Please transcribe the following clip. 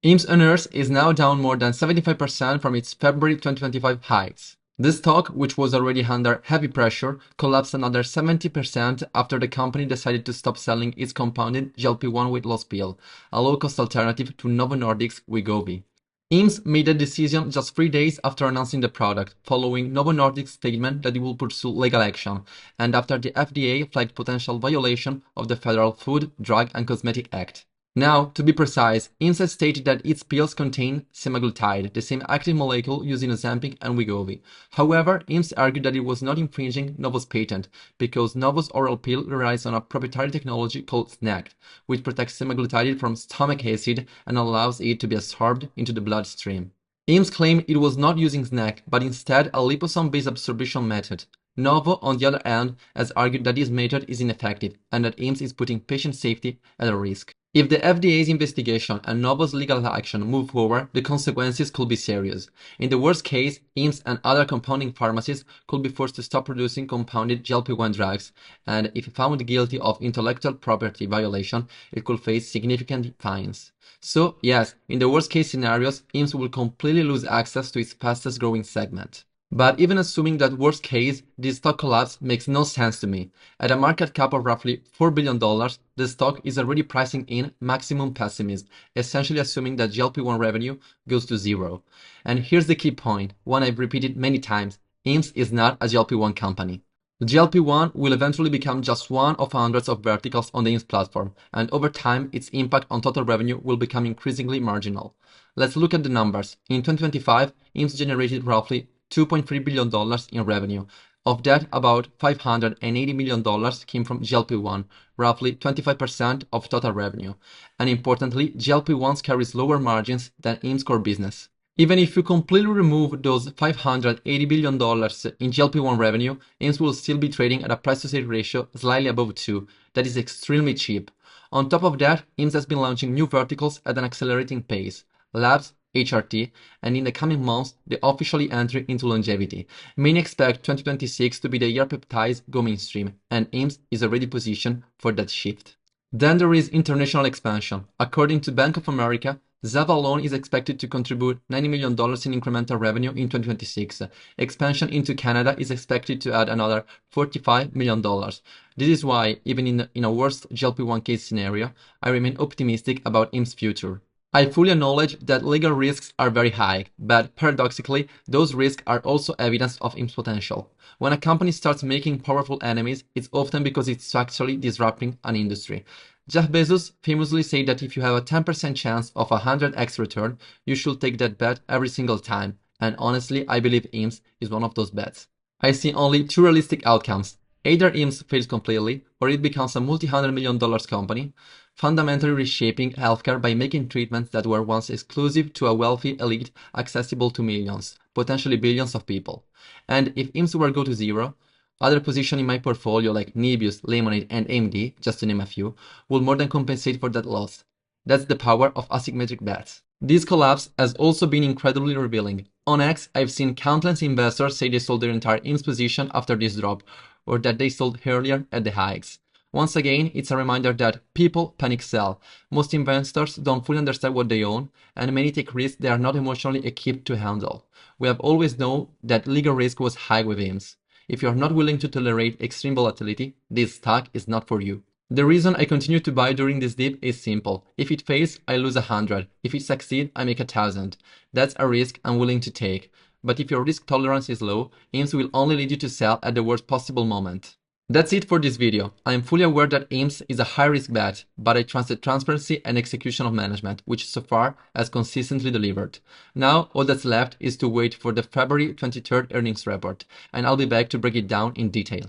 HIMS earnings is now down more than 75% from its February 2025 highs. This stock, which was already under heavy pressure, collapsed another 70% after the company decided to stop selling its compounded GLP-1 weight loss pill, a low-cost alternative to Novo Nordisk's Wegovy. HIMS made the decision just 3 days after announcing the product, following Novo Nordisk's statement that it will pursue legal action, and after the FDA flagged potential violation of the Federal Food, Drug and Cosmetic Act. Now, to be precise, HIMS has stated that its pills contain semaglutide, the same active molecule used in Ozempic and Wegovy. However, HIMS argued that it was not infringing Novo's patent, because Novo's oral pill relies on a proprietary technology called SNAC, which protects semaglutide from stomach acid and allows it to be absorbed into the bloodstream. HIMS claimed it was not using SNAC, but instead a liposome-based absorption method. Novo, on the other hand, has argued that this method is ineffective and that HIMS is putting patient safety at a risk. If the FDA's investigation and Novo's legal action move forward, the consequences could be serious. In the worst case, HIMS and other compounding pharmacies could be forced to stop producing compounded GLP-1 drugs, and if found guilty of intellectual property violation, it could face significant fines. So, yes, in the worst case scenarios, HIMS will completely lose access to its fastest growing segment. But even assuming that worst case, this stock collapse makes no sense to me. At a market cap of roughly $4 billion, the stock is already pricing in maximum pessimism, essentially assuming that GLP-1 revenue goes to zero. And here's the key point, one I've repeated many times, HIMS is not a GLP-1 company. The GLP-1 will eventually become just one of hundreds of verticals on the HIMS platform, and over time, its impact on total revenue will become increasingly marginal. Let's look at the numbers. In 2025, HIMS generated roughly $2.3 billion in revenue. Of that, about $580 million came from GLP-1, roughly 25% of total revenue. And importantly, GLP-1s carries lower margins than HIMS' core business. Even if you completely remove those $580 billion in GLP-1 revenue, HIMS will still be trading at a price-to-sales ratio slightly above 2. That is extremely cheap. On top of that, HIMS has been launching new verticals at an accelerating pace. Labs, HRT, and in the coming months, the officially entry into longevity. Many expect 2026 to be the year peptides go mainstream, and HIMS is already positioned for that shift. Then there is international expansion. According to Bank of America, Zava alone is expected to contribute $90 million in incremental revenue in 2026. Expansion into Canada is expected to add another $45 million. This is why, even in a worst GLP-1 case scenario, I remain optimistic about HIMS' future. I fully acknowledge that legal risks are very high, but paradoxically, those risks are also evidence of HIMS' potential. When a company starts making powerful enemies, it's often because it's actually disrupting an industry. Jeff Bezos famously said that if you have a 10% chance of a 100x return, you should take that bet every single time. And honestly, I believe HIMS is one of those bets. I see only two realistic outcomes. Either HIMS fails completely, or it becomes a multi-$100 million company, fundamentally reshaping healthcare by making treatments that were once exclusive to a wealthy elite accessible to millions, potentially billions of people. And if HIMS were to go to zero, other positions in my portfolio like Nebius, Lemonade, and AMD, just to name a few, will more than compensate for that loss. That's the power of asymmetric bets. This collapse has also been incredibly revealing. On X, I've seen countless investors say they sold their entire HIMS position after this drop, or that they sold earlier at the highs. Once again, it's a reminder that people panic sell. Most investors don't fully understand what they own, and many take risks they are not emotionally equipped to handle. We have always known that legal risk was high with HIMS. If you're not willing to tolerate extreme volatility, this stock is not for you. The reason I continue to buy during this dip is simple. If it fails, I lose 100. If it succeeds, I make 1,000. That's a risk I'm willing to take. But if your risk tolerance is low, HIMS will only lead you to sell at the worst possible moment. That's it for this video. I am fully aware that HIMS is a high-risk bet, but I trust the transparency and execution of management, which so far has consistently delivered. Now, all that's left is to wait for the February 23rd earnings report, and I'll be back to break it down in detail.